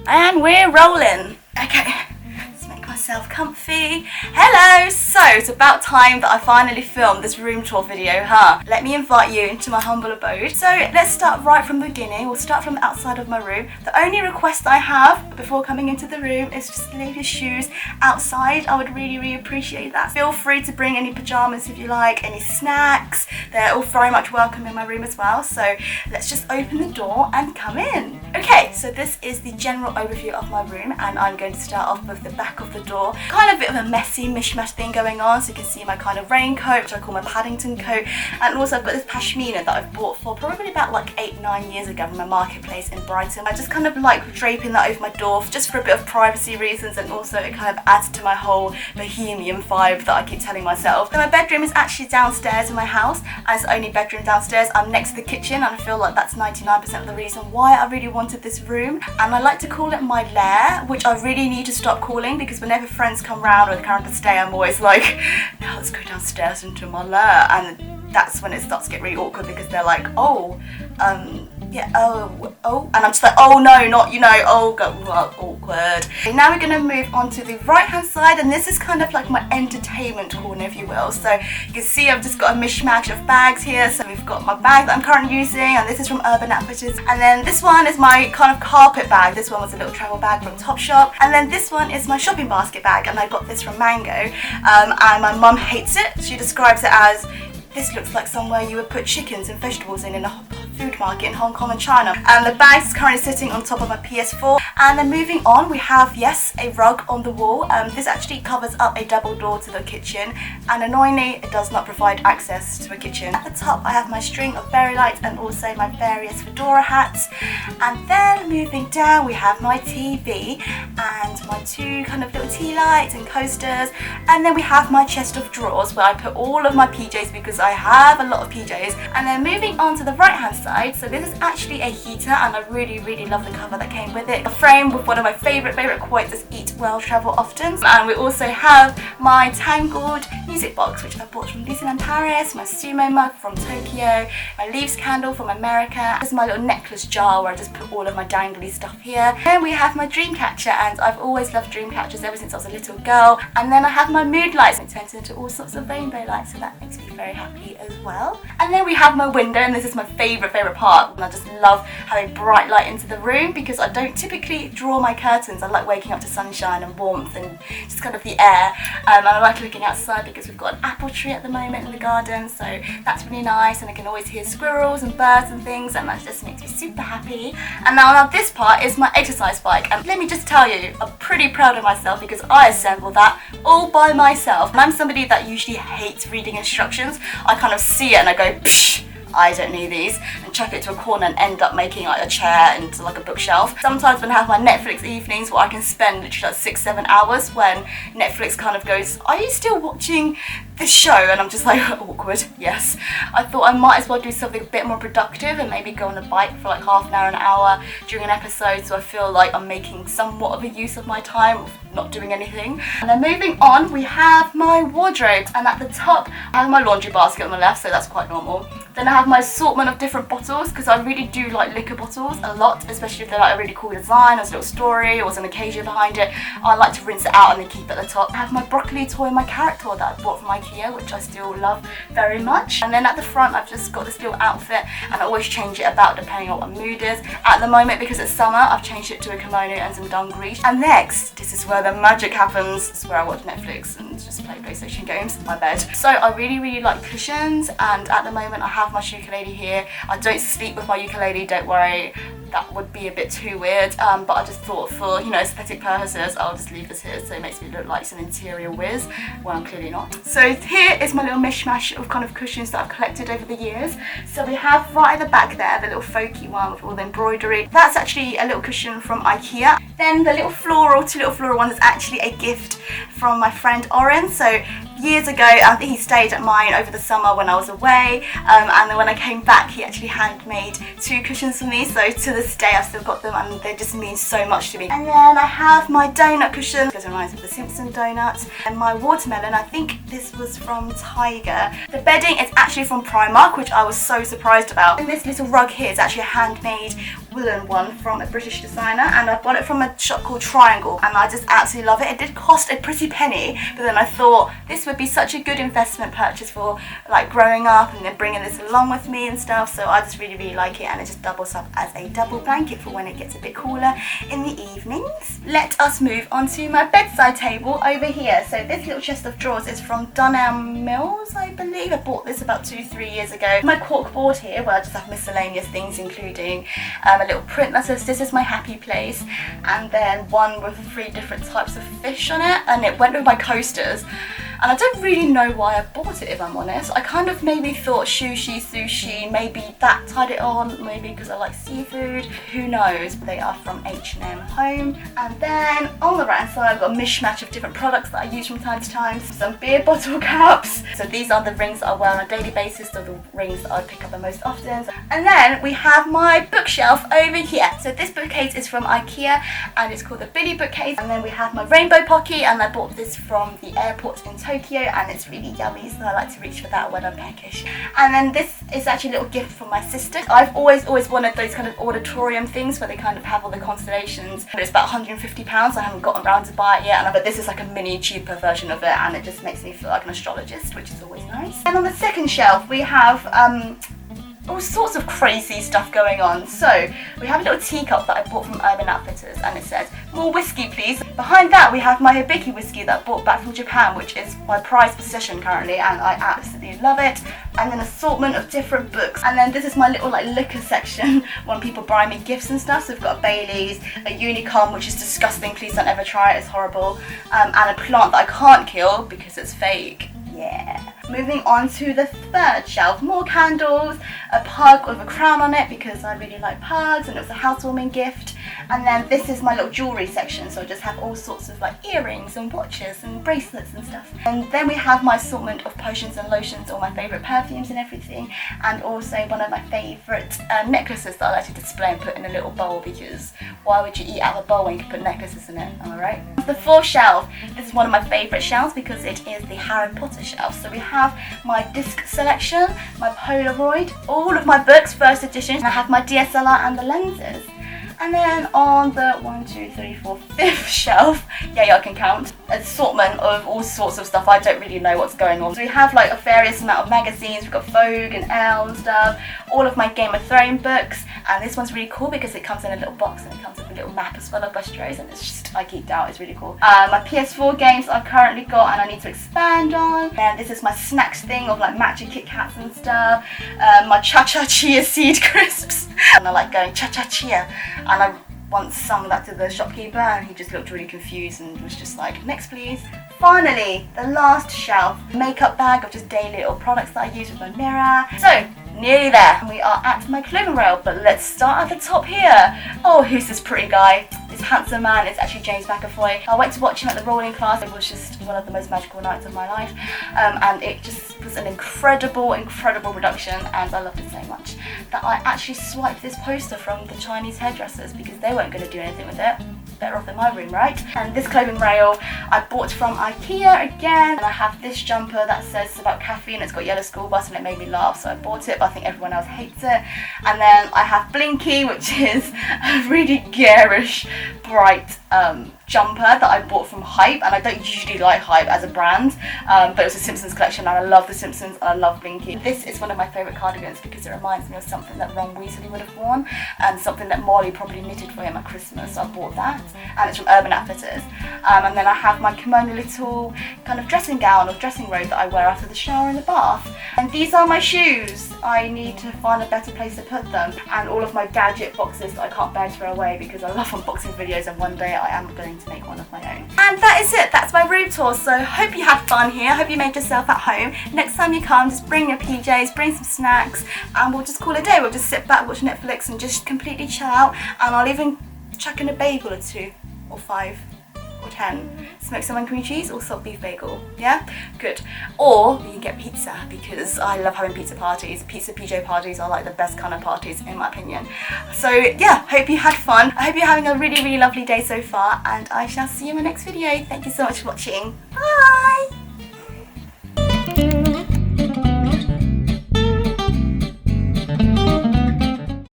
And we're rolling. Okay, let's make myself comfy. Hello! So, it's about time that I finally filmed this room tour video, huh? Let me invite you into my humble abode. So, let's start right from the beginning. We'll start from the outside of my room. The only request I have before coming into the room is just leave your shoes outside. I would really appreciate that. Feel free to bring any pajamas if you like, any snacks. They're all very much welcome in my room as well. So, let's just open the door and come in. Okay, so this is the general overview of my room, and I'm going to start off with the back of the door. Kind of a bit of a messy mishmash thing going on, so you can see my kind of raincoat, which I call my Paddington coat, and also I've got this pashmina that I've bought for probably about like 8-9 years ago from a marketplace in Brighton. I just kind of like draping that over my door just for a bit of privacy reasons, and also it kind of adds to my whole bohemian vibe that I keep telling myself. So my bedroom is actually downstairs in my house, and it's the only bedroom downstairs. I'm next to the kitchen, and I feel like that's 99% of the reason why I really wanted this room. And I like to call it my lair, which I really need to stop calling, because whenever friends come round or they come to stay, I'm always like, now let's go downstairs into my lair, and that's when it starts to get really awkward, because they're like, oh, yeah, oh, and I'm just like, oh no, not, you know, oh, well, awkward. Okay, now we're gonna move on to the right hand side, and this is kind of like my entertainment corner, if you will. So you can see I've just got a mishmash of bags here. So we've got my bag that I'm currently using, and this is from Urban Outfitters, and then this one is my kind of carpet bag. This one was a little travel bag from Topshop, and then this one is my shopping basket bag, and I got this from Mango, and my mum hates it. She describes it as, this looks like somewhere you would put chickens and vegetables in a food market in Hong Kong and China. And the bag is currently sitting on top of my PS4. And then moving on, we have, yes, a rug on the wall. This actually covers up a double door to the kitchen, and annoyingly, it does not provide access to a kitchen. At the top, I have my string of berry lights and also my various fedora hats. And then moving down, we have my TV and my two kind of little tea lights and coasters. And then we have my chest of drawers where I put all of my PJs, because I have a lot of PJs. And then moving on to the right hand side, so this is actually a heater, and I really love the cover that came with it. A frame with one of my favorite quotes is eat well, travel often. And we also have my Tangled music box, which I bought from Disneyland Paris, my sumo mug from Tokyo, my leaves candle from America. This is my little necklace jar where I just put all of my dangly stuff here. Then we have my dream catcher, and I've always loved dream catchers ever since I was a little girl. And then I have my mood lights, and it turns into all sorts of rainbow lights, so that makes me very happy as well. And then we have my window, and this is my favorite part, and I just love having bright light into the room, because I don't typically draw my curtains. I like waking up to sunshine and warmth and just kind of the air, and I like looking outside because we've got an apple tree at the moment in the garden, so that's really nice, and I can always hear squirrels and birds and things, and that just makes me super happy. And now this part is my exercise bike, and let me just tell you, I'm pretty proud of myself because I assembled that all by myself. And I'm somebody that usually hates reading instructions. I kind of see it and I go, psh, I don't need these, and chuck it to a corner and end up making like a chair into like a bookshelf. Sometimes when I have my Netflix evenings where I can spend literally like 6-7 hours, when Netflix kind of goes, are you still watching this show? And I'm just like, awkward, yes. I thought I might as well do something a bit more productive and maybe go on a bike for like half an hour, an hour during an episode, so I feel like I'm making somewhat of a use of my time, not doing anything. And then moving on, we have my wardrobe, and at the top I have my laundry basket on the left, so that's quite normal. Then I have my assortment of different bottles, because I really do like liquor bottles a lot, especially if they're like a really cool design, there's a little story or there's an occasion behind it. I like to rinse it out and then keep it at the top. I have my broccoli toy and my carrot toy that I bought from IKEA, which I still love very much. And then at the front, I've just got this little outfit, and I always change it about depending on what my mood is. At the moment, because it's summer, I've changed it to a kimono and some dungarees. And next, this is where the magic happens. This is where I watch Netflix and just play PlayStation games, my bed. So I really like cushions, and at the moment I have my ukulele here. I don't sleep with my ukulele, don't worry. That would be a bit too weird, but I just thought for, you know, aesthetic purposes, I'll just leave this here so it makes me look like some interior whiz when I'm clearly not. So here is my little mishmash of kind of cushions that I've collected over the years. So we have right at the back there, the little folky one with all the embroidery. That's actually a little cushion from IKEA. Then the little floral, two little floral ones is actually a gift from my friend Oren. So years ago, I think he stayed at mine over the summer when I was away, and then when I came back he actually handmade two cushions for me, so to this day I've still got them and they just mean so much to me. And then I have my donut cushion, because it reminds me of the Simpson donuts, and my watermelon, I think this was from Tiger. The bedding is actually from Primark, which I was so surprised about. And this little rug here is actually a handmade woolen one from a British designer, and I bought it from a shop called Triangle, and I just absolutely love it. It did cost a pretty penny, but then I thought this would be such a good investment purchase for like growing up and then bringing this along with me and stuff. So I just really like it, and it just doubles up as a double blanket for when it gets a bit cooler in the evenings. Let us move on to my bedside table over here. So this little chest of drawers is from Dunelm Mills, I believe. I bought this about 2-3 years ago. My cork board here where I just have miscellaneous things, including a little print that says this is my happy place, and then one with 3 different types of fish on it, and it went with my coasters. And I don't really know why I bought it, if I'm honest. I kind of maybe thought sushi, maybe that tied it on, maybe because I like seafood, who knows. They are from H&M Home. And then on the right hand side I've got a mishmash of different products that I use from time to time. Some beer bottle caps. So these are the rings that I wear on a daily basis, or the rings that I pick up the most often. And then we have my bookshelf over here. So this bookcase is from IKEA and it's called the Billy bookcase. And then we have my rainbow pocket, and I bought this from the airport in Tokyo, and it's really yummy, so I like to reach for that when I'm peckish. And then this is actually a little gift from my sister. I've always wanted those kind of auditorium things where they kind of have all the constellations, but it's about £150. I haven't gotten around to buy it yet, but this is like a mini cheaper version of it, and it just makes me feel like an astrologist, which is always nice. And on the second shelf we have all sorts of crazy stuff going on. So we have a little teacup that I bought from Urban Outfitters, and it says, "More whiskey please." Behind that we have my Hibiki whiskey that I bought back from Japan, which is my prized possession currently, and I absolutely love it. And an assortment of different books. And then this is my little like liquor section when people buy me gifts and stuff. So we've got a Bailey's, a Unicorn, which is disgusting, please don't ever try it, it's horrible, and a plant that I can't kill because it's fake. Yeah. Moving on to the third shelf, more candles, a pug with a crown on it because I really like pugs, and it was a housewarming gift. And then this is my little jewellery section, so I just have all sorts of like earrings and watches and bracelets and stuff. And then we have my assortment of potions and lotions, all my favourite perfumes and everything, and also one of my favourite necklaces that I like to display and put in a little bowl, because why would you eat out of a bowl when you can put necklaces in it, am I right? The fourth shelf, this is one of my favourite shelves because it is the Harry Potter shelf. So we have my disc selection, my Polaroid, all of my books, first edition, and I have my DSLR and the lenses. And then on the 5th shelf, yeah, I can count, assortment of all sorts of stuff. I don't really know what's going on. So we have like a various amount of magazines. We've got Vogue and Elle and stuff, all of my Game of Thrones books, and this one's really cool because it comes in a little box and it comes with a little map as well of Westeros, and it's just, I geeked out, it's really cool. My PS4 games I've currently got and I need to expand on. And this is my snacks thing of like matcha Kit Kats and stuff, my Cha-Cha Chia seed crisps, and I like going Cha-Cha Chia. And I once sung that to the shopkeeper and he just looked really confused and was just like, "Next please." Finally, the last shelf, makeup bag of just daily little products that I use with my mirror. So, nearly there. We are at my clothing rail, but let's start at the top here. Oh, who's this pretty guy? This handsome man is actually James McAvoy. I went to watch him at the Rolling Class. It was just one of the most magical nights of my life, and it just was an incredible production, and I loved it so much that I actually swiped this poster from the Chinese hairdressers because they weren't going to do anything with it. Better off in my room, right? And this clothing rail I bought from IKEA again, and I have this jumper that says about caffeine. It's got yellow school bus and it made me laugh, so I bought it, but I think everyone else hates it. And then I have Blinky, which is a really garish, bright jumper that I bought from Hype, and I don't usually like Hype as a brand, but it was a Simpsons collection and I love the Simpsons and I love Blinky. This is one of my favourite cardigans because it reminds me of something that Ron Weasley would have worn and something that Molly probably knitted for him at Christmas, so I bought that, and it's from Urban Outfitters. And then I have my kimono little kind of dressing gown or dressing robe that I wear after the shower in the bath. And these are my shoes. I need to find a better place to put them, and all of my gadget boxes that I can't bear to throw away because I love unboxing videos, and one day I am going to make one of my own. And that is it, that's my room tour. So hope you had fun here, hope you made yourself at home. Next time you come, just bring your PJs, bring some snacks, and we'll just call it a day. We'll just sit back, watch Netflix and just completely chill out, and I'll even chuck in a bagel or 2 or 5 or 10, smoke some cream cheese or salt beef bagel, yeah? Good. Or you can get pizza, because I love having pizza parties. Pizza PJ parties are like the best kind of parties in my opinion. So yeah, hope you had fun. I hope you're having a really lovely day so far, and I shall see you in my next video. Thank you so much for watching. Bye!